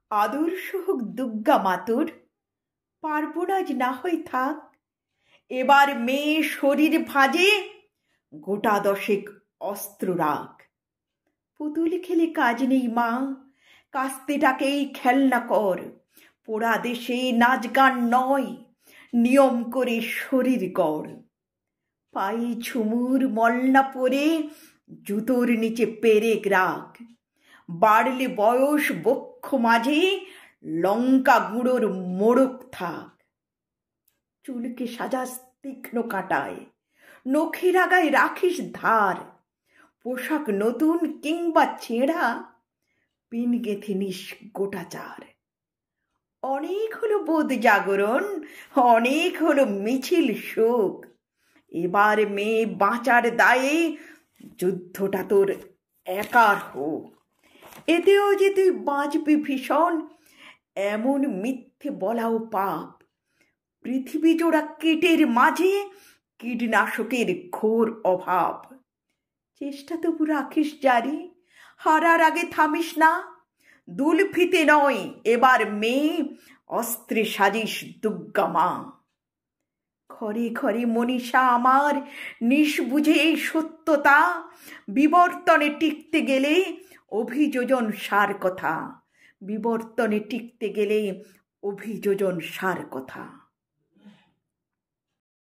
আদর্শ হোক দুর্গা মাতুর, পার্বণ আজ না হয় থাক। এবার মেয়ে শরীর ভাজে, গোটা দশেক অস্ত্র রাখ। পুতুল খেলে কাজ নেই মা, কাস্তেটাকেই খেলনা কর। পোড়া দেশে নাচ গান নয়, নিয়ম করে শরীর গড়। পায়ে ঝুমুর মলনা পরে, জুতোর নিচে পেরেক রাখ। বাড়লে বয়স বক্ষ মাঝে, লঙ্কা গুঁড়োর মোড়ক থাক। চুলকে সাজাস তীক্ষ্ণ কাঁটায়, নখের আগায় রাখিস ধার। পোশাক নতুন কিংবা ছেঁড়া, পিন গেঁথে নিস গোটাচার। অনেক হলো বোধ জাগরণ, অনেক হলো মিছিল শোক। এবার মেয়ে বাঁচার দায়ে, যুদ্ধটা তোর একার হোক। এতেও যে তুই বাঁচবি ভীষণ, এমন মিথ্যে বলাও পাপ। পৃথিবী জোড়া কীটের মাঝে, কীটনাশকের ঘোর অভাব। চেষ্টা তবু রাখিস জারি, হারার আগে থামিস না। দুলফিতে নয় এবার মেয়ে, অস্ত্রে সাজিস দুর্গা মা। ঘরে ঘরে মনীষা আমার, নিঃবুঝে এই সত্যতা। বিবর্তনে টিকতে গেলে অভিযোজন সার কথা। বিবর্তনে টিকতে গেলে অভিযোজন সার কথা।